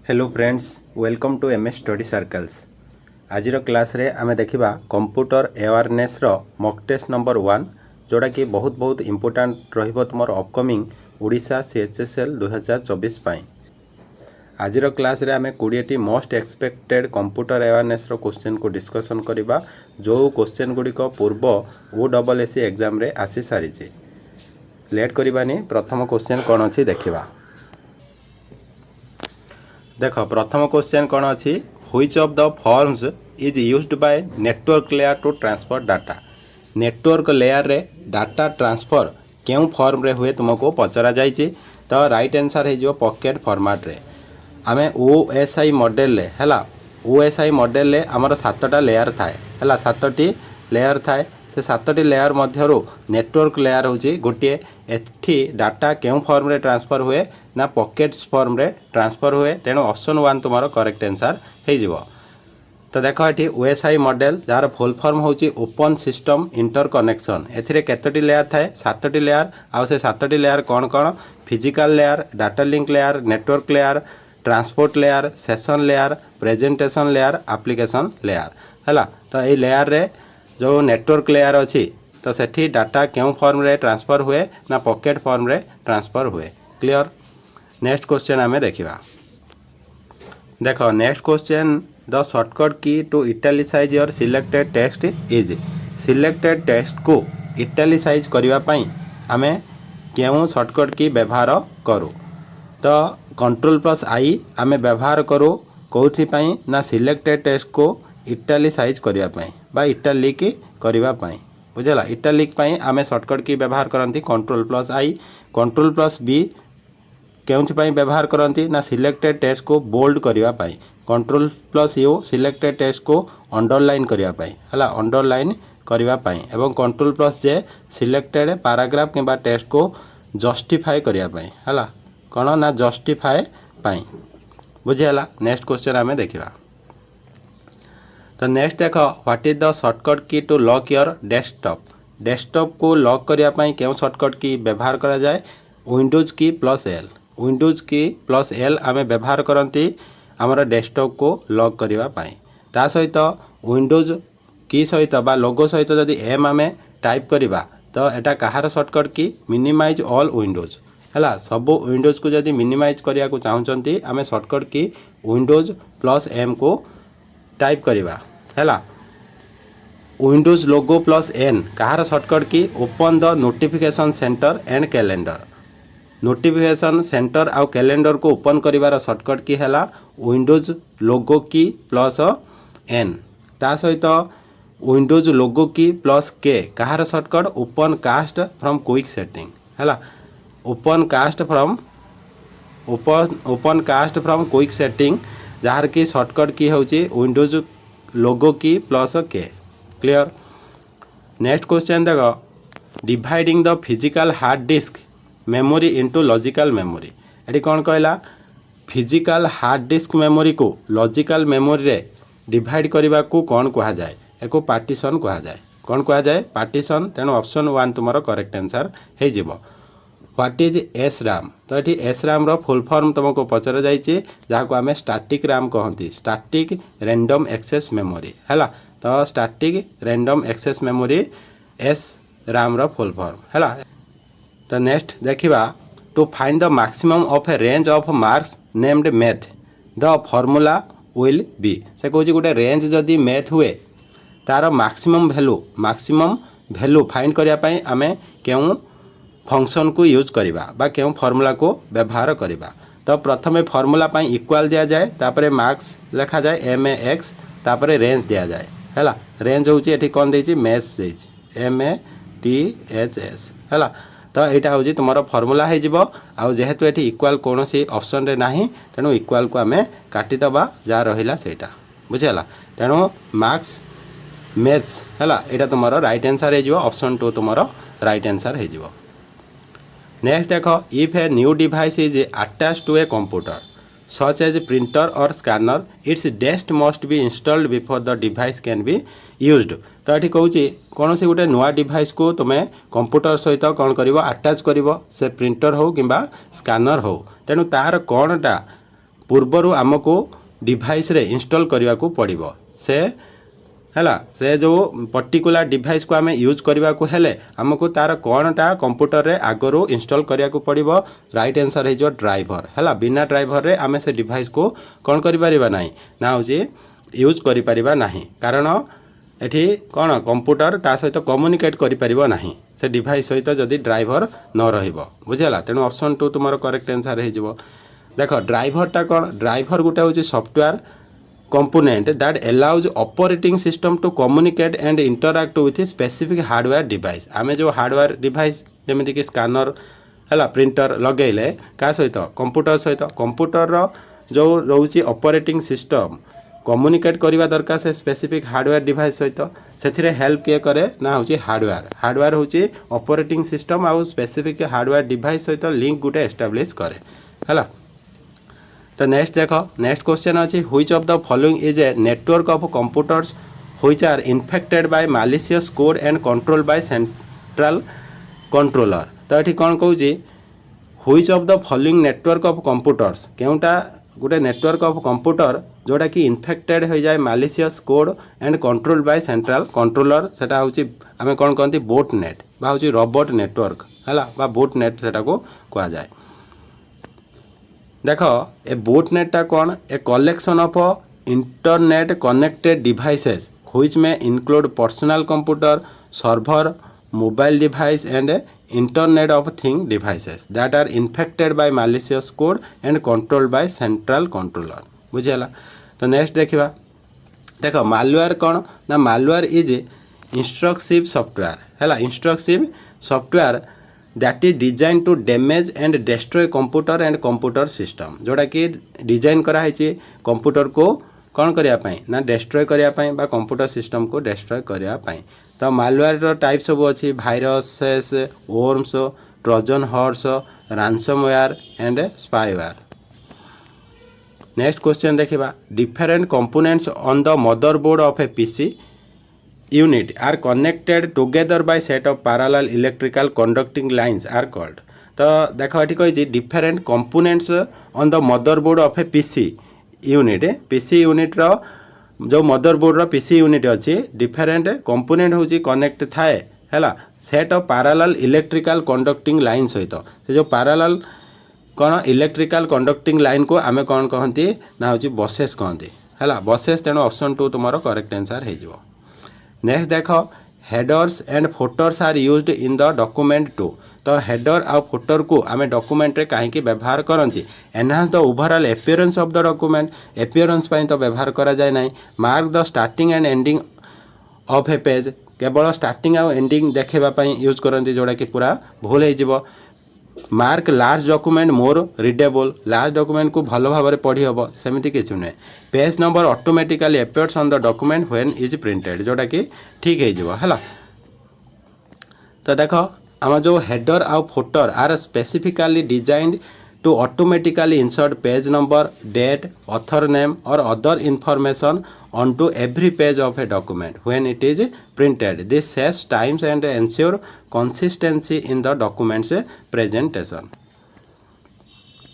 Hello friends, welcome to MS study circles. आज class रे आमे देखिबा कंप्यूटर अवेयरनेस रो मॉक टेस्ट नंबर 1 जोड़ा कि बहुत इंपोर्टेंट रहिबो तुमर अपकमिंग ओडिशा सीएचएसएल 2024 पाई। आज क्लास रे आमे 20 टी मोस्ट एक्सपेक्टेड कंप्यूटर अवेयरनेस रो क्वेश्चन को डिस्कशन करिबा जो क्वेश्चन गुडी को पूर्व ओडब्ल्यूएससी एग्जाम रे आसी सारी छि। लेट करिबानी प्रथम क्वेश्चन कोन अछि देखिबा। देख प्रथम क्वेश्चन कौन अच्छी which of the forms is used by network layer to transfer data. Network layer रे डाटा ट्रांसफर क्यों फॉर्म रे हुए तुमको पचरा जाइए। तो राइट आंसर हो पॉकेट फॉर्मेट रे आमे ओएसआई मॉडल रे हैला ओएसआई मॉडल रे हमर 7टा लेयर थाए हैला 7टी लेयर थाए से 7टी लेयर मध्यरु नेटवर्क लेयर होची गोटे। एठी डाटा केउ फॉर्म रे ट्रांसफर हुए ना पॉकेट्स फॉर्म रे ट्रांसफर हुए। तेणु ऑप्शन 1 तुमारो करेक्ट आंसर हे जिवो। तो देख ये OSI model jar full form होची ओपन सिस्टम इंटरकनेक्शन। एथिरे केतोटी लेयर थाए 7टी लेयर। आ से 7टी लेयर कौन कौन physical layer, data link layer, network layer, transport layer, session layer, presentation layer, application layer हैला। तो ये लेयर रे जो नेटवर्क लेयर अच्छी तो सेठी डाटा क्यों फॉर्म रे ट्रांसफर हुए ना पॉकेट फॉर्म रे ट्रांसफर हुए। क्लियर। नेक्स्ट क्वेश्चन आमे देखिबा। देखो next question the shortcut key to italicise your selected text is. Selected text को इटैलिसाइज करिवा पई आमे क्यों शॉर्टकट की व्यवहार करू। तो Ctrl+I आमे व्यवहार करू कोथि पई ना सिलेक्टेड टेक्स्ट को इटैलिसाइज करिवा पई बा इटैलिक करिवा पई बुझला। इटैलिक पई आमे शॉर्टकट की व्यवहार करंती Ctrl+I। Ctrl+B केउथि पई व्यवहार करंती ना सिलेक्टेड टेक्स्ट को बोल्ड करिवा पई। Ctrl+U सिलेक्टेड टेक्स्ट को अंडरलाइन करिवा पई हला अंडरलाइन करिवा पई एवं Ctrl+J सिलेक्टेड पैराग्राफ किबा टेक्स्ट को जस्टिफाई करिवा पई हला कोन ना जस्टिफाई पई बुझियाला। नेक्स्ट क्वेश्चन आमे देखिबा। तो नेक्स्ट देख what is the shortcut key to lock your desktop. Desktop को लॉक करिया पई केउ शॉर्टकट की व्यवहार करा जाए विंडोज की +L। विंडोज की +L आमे व्यवहार करंती हमर डेस्कटॉप को लॉक करिवा पई। ता सहित विंडोज की सहित बा लोगो सहित जदि एम आमे टाइप करिबा तो एटा कहार शॉर्टकट की मिनिमाइज ऑल विंडोज हैला। सब विंडोज को जदि मिनिमाइज करिया को चाहउचंती आमे शॉर्टकट की विंडोज +M को टाइप करिबा हैला। विंडोज लोगो +N कहार शॉर्टकट की open the notification centre and calendar. Notification centre आउ कैलेंडर को ओपन करिवार शॉर्टकट की हैला विंडोज लोगो की +N। ता सहित विंडोज लोगो की +K कहार shortcut open cast from quick setting हैला। Open cast from quick setting जार की शॉर्टकट की होची Windows logo key +K। Clear. Next question देखो dividing the physical hard disk memory into logical memory. एटी कौन कहला physical hard disk memory को logical memory रे डिवाइड करने को कौन कहा जाए एको पार्टीशन कहा जाए। कौन कहा जाए पार्टीशन। तेणु ऑप्शन 1 तुमरो करेक्ट आंसर हे जिवो। What is SRAM। तो ये SRAM रो फुल फॉर्म तुमको पचरा जाइए जहाँ को आमे स्टैटिक रैम कहती स्टैटिक रैंडम एक्सेस मेमोरी हैला। तो static random access memory SRAM रो फुल फॉर्म हैला। तो नेक्स्ट देखिबा to find the maximum of a range of marks named math the formula will be. से कहूँ गोटे रेंज जदि मैथ हुए तार मैक्सिमम वैल्यू फाइंड करने आमे क्यों फंक्शन को यूज करिबा बा क्यों फॉर्मूला को व्यवहार करिबा। तो प्रथमे फॉर्मूला पाई इक्वल दिया जाए तापरे मार्क्स लिखा जाए MAX तापरे रेंज दिया जाए हैला। रेंज होची एठी कोन देची मैथ्स देची MATHS हैला। तो यहाँ हूँ तुम फॉर्मूला हो जेहेतु ये इक्वाल कौन सी ऑप्शन रे नाही तेणु इक्वाल को आमे काटिदबा जा रहिला सेटा बुझेला। तेणु मार्क्स मैथ्स हैला एटा तुम राइट आंसर हो ऑप्शन 2 तुम राइट आंसर हो। नेक्स्ट देखो if a new device is attached to a computer such as printer or scanner its desk must be installed before the device can be used। तो ये कहूँ कौन से गोटे नुआ डिवाइस को तुम्हें कंप्यूटर सहित कौन कर अटैच कर से प्रिंटर हो कि स्कानर हो। तेणु तार कौनटा पूर्वर आमको डिवाइस रे इंस्टॉल करने को पड़ो से से जो पर्टिकुलर डिवाइस को आम यूज करने को हेले आमको तार कौनटा कंप्यूटर रे आगरू इंस्टॉल करने को पड़ो राइट आंसर हो ड्राइवर है बिना ड्राइवर रे आम से डिवाइस को कौन करें ना हूँ यूज करें ना कारण एठी कौन कंप्यूटर ता सहित कम्युनिकेट करें ना से डिवाइस सहित जदि ड्राइवर न रहिबो बुझिला तेणु ऑप्शन 2 तुम करेक्ट आंसर हो देख ड्राइवरटा कौन ड्राइवर गोटे हूँ software component that allows operating system to communicate and interact with a specific hardware device आमे जो हार्डवेयर डिवाइस जमीन कि स्कानर है प्रिंटर लगेले क्या सहित कंप्यूटर सहित कंप्यूटर जो रोचे ऑपरेटिंग सिस्टम कम्युनिकेट करवा दरकार से स्पेसिफिक हार्डवेयर डिवाइस सहित से हेल्प किए करे ना हूँ हार्डवेयर हूँ ऑपरेटिंग सिस्टम आउ स्पेसिफिक हार्डवेयर डिवाइस सहित लिंक गुटे एस्टाब्लिश करे है तो नेक्स्ट देख नेक्स्ट क्वेश्चन अच्छी which of the following is a network of computers which are infected by malicious code and control by central controller तो ये कौन कौच which of the following network of computers केउटा गोटे नेटवर्क ऑफ कंप्यूटर जोटा कि infected हो जाए malicious code and control by central controller सेटा हूँ आम कौन कहते बोट नेट बा हूँ रोबोट नेटवर्क है बोट नेट सेटा को कह जाए देख ए बोट नेटा कौन a collection of internet connected devices which में include personal computer server mobile device and internet of thing devices that are infected by malicious code and controlled by central controller बुझीगला तो नेक्स्ट देखा देख malware कौन ना malware is instructive software है instructive software that is design to damage and destroy computer and computer system जोड़ा कि design कराई कंप्यूटर को कौन करने ना डिस्ट्रॉय करने कंप्यूटर सिस्टम को डिस्ट्रॉय करने तो मालवेयर टाइप सब अच्छी viruses worms Trojan horse ransomware and spyware next question देखा different components on the motherboard of a PC unit are connected together by set of parallel electrical conducting lines are called तो देख ये कही different components on the motherboard of a PC unit रो जो motherboard रो PC unit अच्छी different component हूँ connect थाए है set of parallel electrical conducting line सहित से जो पैरेलल कौन इलेक्ट्रिकल कंडक्टिंग लाइन को आमे कौन कहती ना हूँ बसेस कहती है बसेस तेणु ऑप्शन 2 तुम करेक्ट आंसर हो नेक्स्ट देख headers and footers are used in the document to तो हेडर आ फोटर को आम डॉक्यूमेंट रे कहीं व्यवहार करती enhance the overall appearance of the document appearance तो व्यवहार करा जाए ना mark the starting and ending of a page केवल स्टार्टिंग आ एंडिंग देखापी यूज करती जोड़ा कि पूरा भूल हो mark large document more readable large document को भल भाव में पढ़ी हम सेमती किसी नुहे page number automatically appears on the document when is printed जोटा कि ठीक है तो देख आम जो हेडर आ footer are specifically designed to automatically insert page number, date, author name or other information onto every page of a document when it is printed. This saves times and ensure consistency in the document's presentation.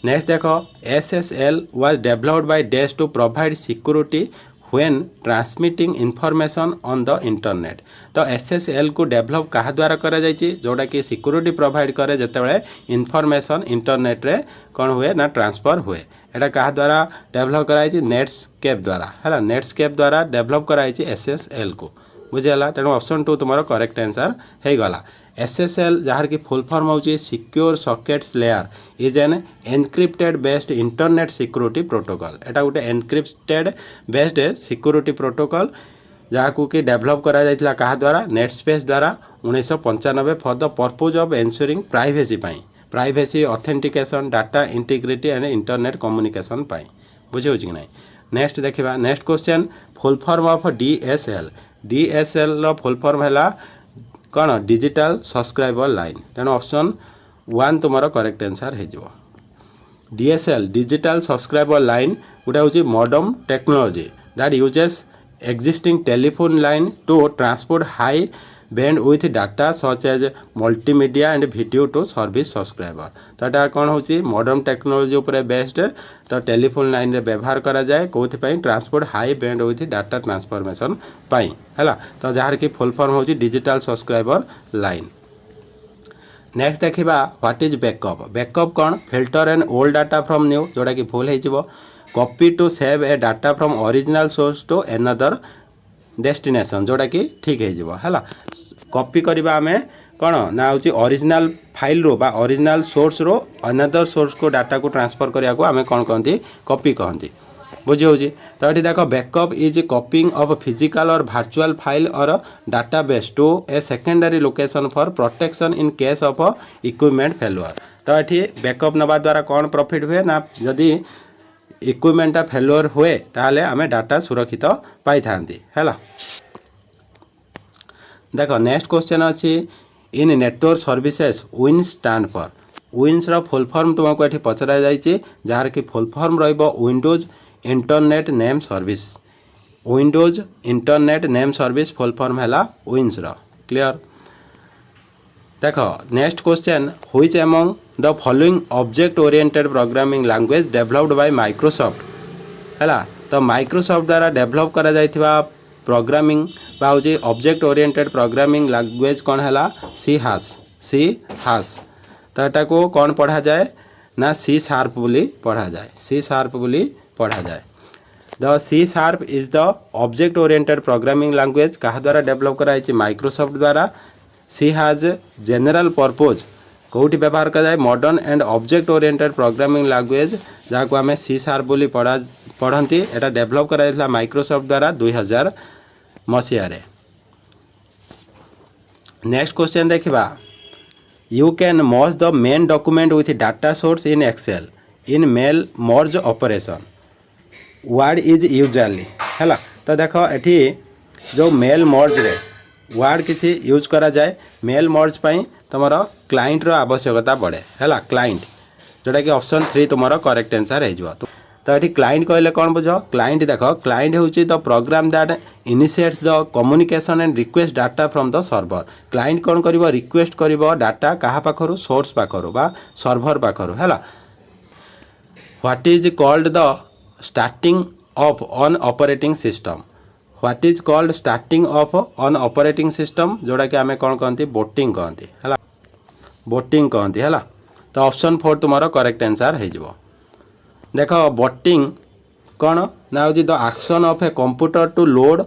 Next देखो SSL was developed by DES to provide security when transmitting information on the internet. तो SSL को develop कहा द्वारा करा जायछि जोड़ा कि security provide करे जेतेबेले information internet रे कौन हुए ना ट्रांसफर हुए एटा कहा द्वारा डेवलप कराई नेटस्केप द्वारा है नेटस्केप द्वारा डेवलप कराई SSL को बुझेगा तेणु ऑप्शन 2 तुम करेक्ट आंसर हो गला SSL जार की फुल फॉर्म होची secure sockets layer is an encrypted based internet security protocol एटा गोटे एनक्रिप्टेड बेस्ड सिक्योरिटी प्रोटोकॉल जहाँ कि डेवलप करा जायतिला कहा द्वारा नेटस्पेस द्वारा 1995 for the purpose of ensuring privacy authentication data integrity and internet communication बुझे कि नहीं नेक्स्ट देखा next question full form of DSL रो फुल फॉर्म है कौन डिजिटल सब्सक्राइबर लाइन तेणु ऑप्शन 1 तुम करेक्ट आंसर हो DSL डिजिटल सब्सक्राइबर लाइन गोटे हूँ modern technology that uses existing telephone line to transport high band with data such as multimedia and video to service subscriber. तो यहाँ कौन हो modern technology उपर बेस्ड। तो टेलीफोन लाइन रे व्यवहार करा जाए कौन transport high band with data transformation पाई है। तो जार की फुल फॉर्म हो डिजिटल सब्सक्राइबर लाइन। नेक्स्ट देखा व्हाट इज बैकअप। बैकअप कौन filter and old data from new जोड़ा कि भूल हो। Copy to save a data from original source to another destination जोड़ा कि ठीक है। कॉपी करवा आम कौन ना हूँ ओरिजिनल फाइल रो बा ओरिजिनल सोर्स रो अनदर सोर्स को डाटा को ट्रांसफर करने को आम कौन कहती कॉपी कहती बुझी हो। तो ये देख backup is copying of physical और वर्चुअल फाइल और database to a secondary location for protection in case of equipment failure. तो ये बैकअप नवा द्वारा कौन प्रॉफिट हुए ना जदि इक्विपमेंटा फेलुअर हुए ताहले आमे डाटा सुरक्षित पाई थांती हैला। देखो नेक्स्ट क्वेश्चन अच्छी इन नेटवर्क सर्विसेस विन्स स्टैंड फॉर। विन्स रो फुल फॉर्म तुमको ये पचरा जाइए जार की फुल फॉर्म रहिबो Windows Internet name service. Windows Internet name service full form हैला विन्स रो। क्लियर। देखो next question which among the following object oriented programming language developed by Microsoft है। तो माइक्रोसॉफ्ट द्वारा डेवलप करा जाइथिबा प्रोग्रामिंग बा होची ऑब्जेक्ट ओरिएंटेड प्रोग्रामिंग लैंग्वेज कौन है सी हाश। सी हाश तो यहाँ को कौन पढ़ा जाए ना सी शार्प बोली पढ़ा जाए। सी शार्प बोली पढ़ा जाए। The C sharp is the object oriented programming language कहा द्वारा डेवलप कराई माइक्रोसॉफ्ट द्वारा। सी हाज जेनरल पर्पज कौटी व्यवहार कराए modern and object oriented programming language जहाँ को आम सी शार्प बोली पढ़ती एटा डेवलप कराइला माइक्रोसॉफ्ट द्वारा 2000 मसीह। नेक्स्ट क्वेश्चन देखा you can merge the main document with data source in Excel in mail merge operation word is usually है। तो देख एठी जो मेल मर्ज रे वर्ड किसी यूज करा जाए मेल मर्ज पाई तुमर क्लाइंट रो आवश्यकता पड़े है। क्लाइंट जोटा कि ऑप्शन 3 तुम करेक्ट आंसर हो। तो ये क्लाइंट कहले कौन बुझ क्लाइंट देख क्लाइंट हूँ the program that initiates the communication and request data from the server. Client कौन कर रिक्वेस्ट कर डाटा क्या पाखर सोर्स पाखर बा सर्वर पाखर है। What is called the starting of on operating system. What is called starting of on operating system जोड़ा कि आम कौन कहती बोटिंग कहती है। बोटिंग कहती है। तो ऑप्शन 4 तुम्हारा करेक्ट आंसर हो। देख बोटिंग कौन ना हूँ the action of a computer to load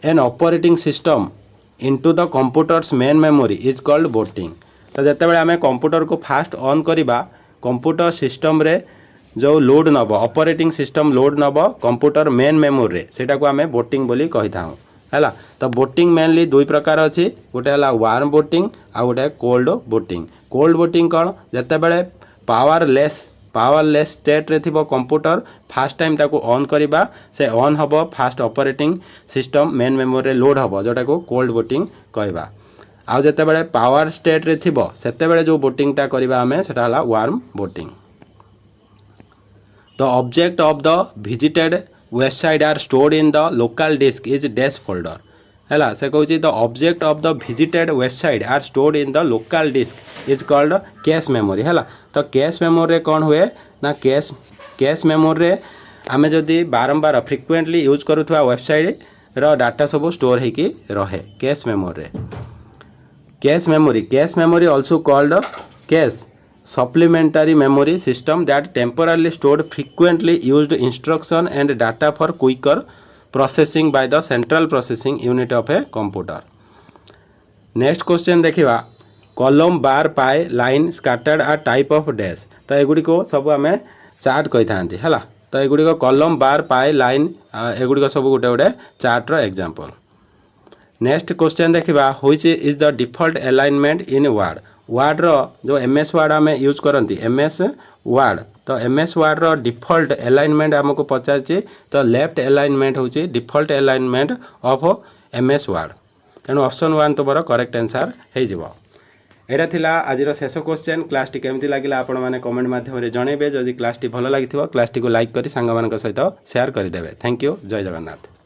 an operating system into the computer's main memory is called booting. तो जिते आम कंप्यूटर को फास्ट ऑन करवा कंप्यूटर सिस्टम रे जो लोड नब ऑपरेटिंग सिस्टम लोड नब कंप्यूटर मेन मेमोरी रे सेटा को आम बोटिंग बोली कही थाऊ है। तो बोटिंग मेनली दुई प्रकार अच्छी गोटे है वार्म बोटिंग आ गोटे कोल्ड बोटिंग। कोल्ड बोटिंग कौन जिते बड़े पावरलेस स्टेट रे थिबो कंप्यूटर फास्ट टाइम ताको ऑन करवा से ऑन हबो fast operating system main memory रे लोड हबो जोटा को कोल्ड बोटिंग कहवा। आउ जते बड़े पावर स्टेट रे थिबो सेते बड़े जो बोटिंगटा करवा आमे सेटा हला warm boating. The object of the visited website R stored in the local disk is dash folder है। से कहूँ the object of the visited website R stored in the local disk is called cache memory है। तो cache memory कौन हुए ना cache memory आम जदि बारंबार फ्रिक्वेंटली यूज करुवा वेबसाइट रो डाटा सब स्टोर होगी रहे cache memory. Cache memory also called cash supplementary memory system that temporarily stored frequently used instruction and data for quicker processing by the central processing unit of a computer. Next question देखिवा column bar pie line scattered a type of dash। तो एगुड़ी को सब आम chart कही था है। तो एगुड़ी को column bar pie line एगुड़ी को सब गोटे गोटे चार्ट रो एग्जांपल। नेक्स्ट क्वेश्चन देखिवा which is the default alignment in Word. Word रो जो एमएस वर्ड आम यूज करती एमएस वर्ड। तो एमएस वर्ड रो डिफॉल्ट अलाइनमेंट आमको पचार तो लेफ्ट अलाइनमेंट हूँ default alignment of MS Word. तेणु ऑप्शन 1 तुम करेक्ट आंसर हो। यहाँ थिला आज शेष क्वेश्चन। क्लास टी केमती लगिला आपण मैंने कमेंट माध्यम जनइबे। जदि क्लास टी भल लगी क्लास टी को लाइक करी सांग मान सहित शेयर करदे। Thank you. जय जगन्नाथ।